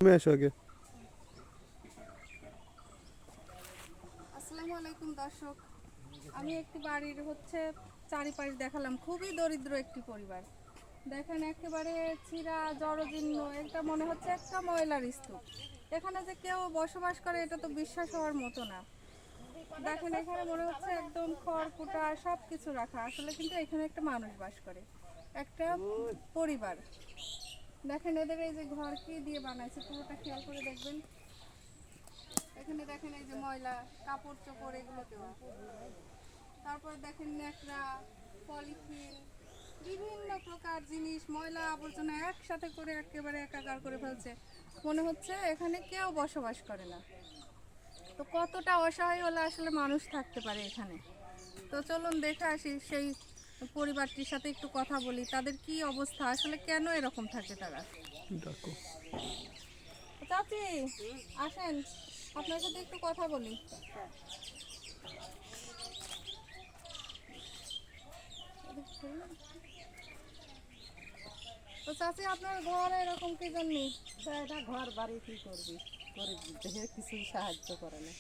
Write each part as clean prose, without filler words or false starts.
তুমি আসো আগে। আসসালামু আলাইকুম দর্শক, আমি একটি বাড়ির চারিপাশ দেখালাম। খুবই দরিদ্র একটি পরিবার। দেখেন একেবারে ছিঁড়া জরাজীর্ণ, এটা মনে হচ্ছে একটা ময়লার স্তূপ। এখানে যে কেউ বসবাস করে এটা তো বিশ্বাস হওয়ার মতো না। দেখেন এখানে মনে হচ্ছে একদম খড়কুটা সব কিছু রাখা, আসলে কিন্তু এখানে একটা মানুষ বাস করে, একটা পরিবার। দেখেন এদের এই যে ঘর কি দিয়ে বানাইছে পুরোটা খেয়াল করে দেখবেন। এখানে দেখেন এই যে ময়লা কাপড় চোপড় এগুলোতেও, তারপরে দেখেন ন্যাকড়া, পলিথিন, বিভিন্ন প্রকার জিনিস, ময়লা আবর্জনা একসাথে করে একেবারে একাকার করে ফেলছে। মনে হচ্ছে এখানে কেউ বসবাস করে না। তো কতটা অসহায় হলে আসলে মানুষ থাকতে পারে এখানে। তো চলুন দেখে আসি সেই পরিবারটির সাথে, একটু কথা বলি তাদের কি অবস্থা, আসলে কেন এরকম থাকে তারা। ডাকো। চাচি আসেন, আপনার সাথে একটু কথা বলি। তো চাচি আপনার ঘর এরকম কি জন্য? এটা ঘর বাড়ি কি করবি, করে দেখে কিছুই সাহায্য করে না।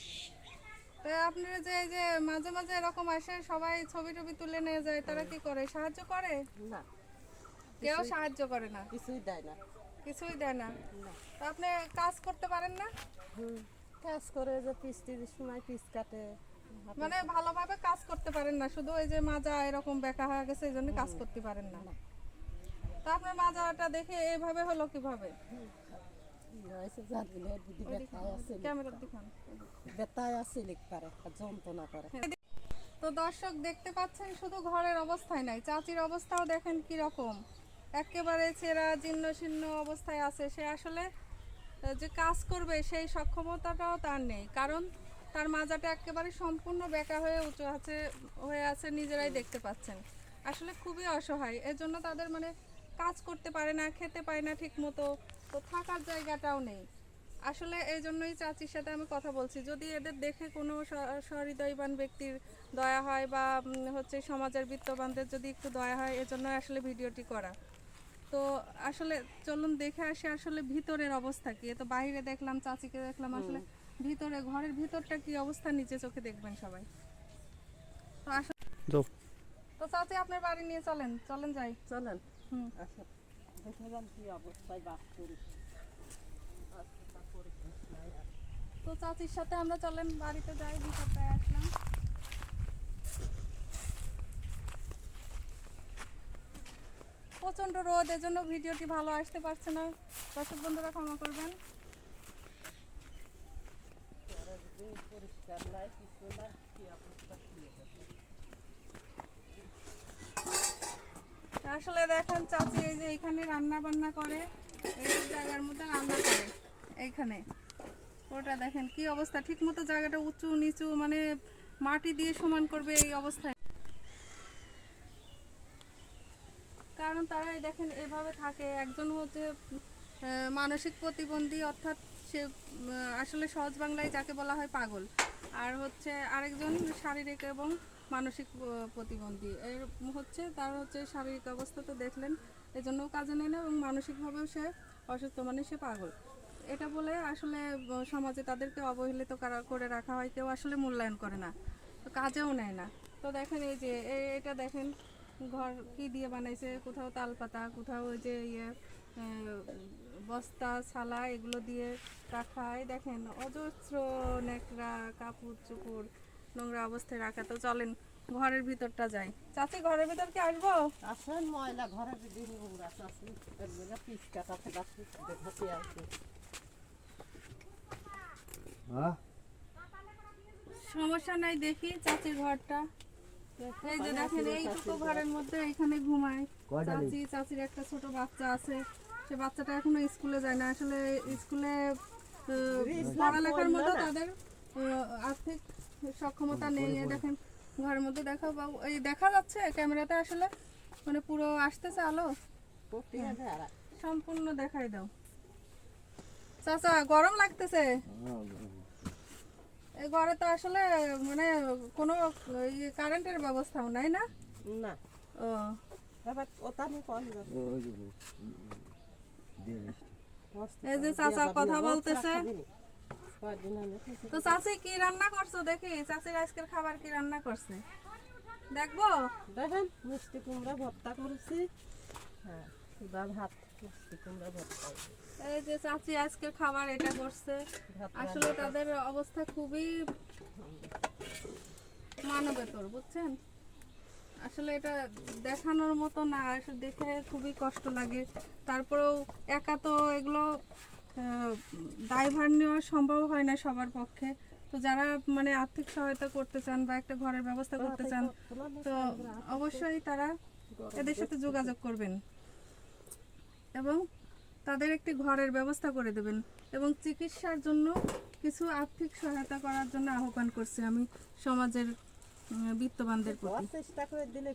তো আপনারা যে এই যে মাঝে মাঝে এরকম আসে সবাই ছবি টবি তুলে নিয়ে যায়, তারা কি করে, সাহায্য করে? না, কেউ সাহায্য করে না, কিছুই দেয় না। কিছুই দেয় না। না। তো আপনি কাজ করতে পারেন না? কাজ করে যে পিস টির সময় পিস কাটে, মানে ভালোভাবে কাজ করতে পারেন না, শুধু ওই যে মাজা এরকম বেঁকা হয়ে গেছে এই জন্য কাজ করতে পারেন না। তো আপনার মাজাটা দেখে এইভাবে হলো কিভাবে? ক্যামেরার দেখান। বেতায় আছে লিখ পারে, যন্ত্রণা করে। তো দর্শক দেখতে পাচ্ছেন, শুধু ঘরের অবস্থায় নাই, চাচির অবস্থাও দেখেন কি রকম, একেবারে ছেঁড়া জীর্ণ শীর্ণ অবস্থায় আছে। সে আসলে যে কাজ করবে সেই সক্ষমতাটাও তার নেই, কারণ তার মাজাটা একেবারে সম্পূর্ণ বেঁকা হয়ে উঁচু আছে, নিজেরাই দেখতে পাচ্ছেন। আসলে খুবই অসহায়, এজন্য তাদের মানে কাজ করতে পারে না, খেতে পায় না ঠিক মতো, তো থাকার জায়গাটাও নেই। আসলে এই জন্যই চাচির সাথে আমি কথা বলছি, যদি এদের দেখে কোনো সহৃদয়বান ব্যক্তির দয়া হয় বা সমাজের বিত্তবানদের যদি একটু দয়া হয়, এজন্য আসলে ভিডিওটি করা। তো আসলে চলুন দেখে আসি আসলে ভিতরের অবস্থা কি। তো বাইরে দেখলাম, চাচিকে দেখলাম, আসলে ভিতরে ঘরের ভিতরটা কি অবস্থা নিচে চোখে দেখবেন সবাই। তো আসলে তো চাচি আপনার বাড়ি নিয়ে চলেন, চলেন যাই। চলেন। হুম। আচ্ছা, দেখে যান কি অবস্থায় বাস করি। তো চাচির সাথে আমরা চলেন বাড়িতে যাই, ভিতরটায় আসলাম। প্রচণ্ড রোদ, এজন্য ভিডিওটি ভালো আসতে পারছে না, দর্শক বন্ধুরা ক্ষমা করবেন। পরিষ্কার নাই, কিছু না, কি অবস্থা আসলে দেখেন চাচি এই যে এখানে রান্না বান্না করে, এই জায়গার মধ্যে রান্না করে এইখানে, ওটা দেখেন কি অবস্থা, ঠিক মতো জায়গাটা উঁচু নিচু, মানে মাটি দিয়ে সমান করবে এই অবস্থায়। কারণ তারাই দেখেন এভাবে থাকে। একজন মানসিক প্রতিবন্ধী, অর্থাৎ সে আসলে সহজ বাংলায় যাকে বলা হয় পাগল, আর আরেকজন শারীরিক এবং মানসিক প্রতিবন্ধী। এর তার শারীরিক অবস্থা তো দেখলেন, এজন্য কাজে নেয় না, এবং মানসিকভাবেও সে অসুস্থ, মানে সে পাগল। এটা বলে আসলে সমাজে তাদেরকে অবহেলিত করে রাখা হয়, কেউ আসলে মূল্যায়ন করে না, তো কাজেও নেয় না। তো দেখেন এই যে এটা দেখেন ঘর কি দিয়ে বানাইছে, কোথাও তালপাতা, কোথাও ওই যে বস্তা ছালা এগুলো দিয়ে রাখায়। দেখেন অজস্র ন্যাকড়া, কাপড় চোপড় নোংরা অবস্থায় রাখা। তো চলেন ঘরের ভিতরটা যাই। চাচি ঘরের ভিতর কি আসবো? আসেন, ময়লা ঘরে যদি নোংরা আছে, পিস কাটাতে দেখাতে আসবে। সমস্যা নাই, দেখি চাচির ঘরটা। এই যে দেখেন এইটুকু ঘরের মধ্যে এখানে ঘুমায় চাচি। চাচির একটা ছোট বাচ্চা আছে, সে বাচ্চাটা এখনো স্কুলে যায় না। আসলে স্কুলে পড়ালেখার মতো তাদের আর্থিক সক্ষমতা নেই। দেখেন ঘরের মধ্যে এই দেখা যাচ্ছে ক্যামেরাতে, আসলে মানে পুরো আসতেছে আলো, সম্পূর্ণ দেখাই দাও। চাচা গরম লাগতেছে? এই ঘরে তো আসলে মানে কোনো কারেন্টের ব্যবস্থাও নাই না? না। ও, এবার ওটা আমি কম যাবো। এই যে চাচা কথা বলতেছে। তো চাচি কি রান্না করছো দেখি, চাচির আজকের খাবার কি রান্না করছে দেখবো। দেখেন মিষ্টি কুমড়া ভর্তা করেছি, হ্যাঁ সুদা ভাত মিষ্টি কুমড়া ভর্তা। এই যে চাচি আজকের খাবার এটা করছে। আসলে তাদের অবস্থা খুবই মানবেতর, বুঝছেন। আসলে এটা দেখানোর মতো না, আসলে দেখে খুবই কষ্ট লাগে। তারপরেও একা তো এগুলো দায়ভার নেওয়া সম্ভব হয় না সবার পক্ষে। তো যারা মানে আর্থিক সহায়তা করতে চান বা একটা ঘরের ব্যবস্থা করতে চান, তো অবশ্যই তারা এদের সাথে যোগাযোগ করবেন এবং তাদের একটি ঘরের ব্যবস্থা করে দেবেন এবং চিকিৎসার জন্য কিছু আর্থিক সহায়তা করার জন্য আহ্বান করছি আমি সমাজের বিত্তবানদের প্রতি। চেষ্টা করে দিলে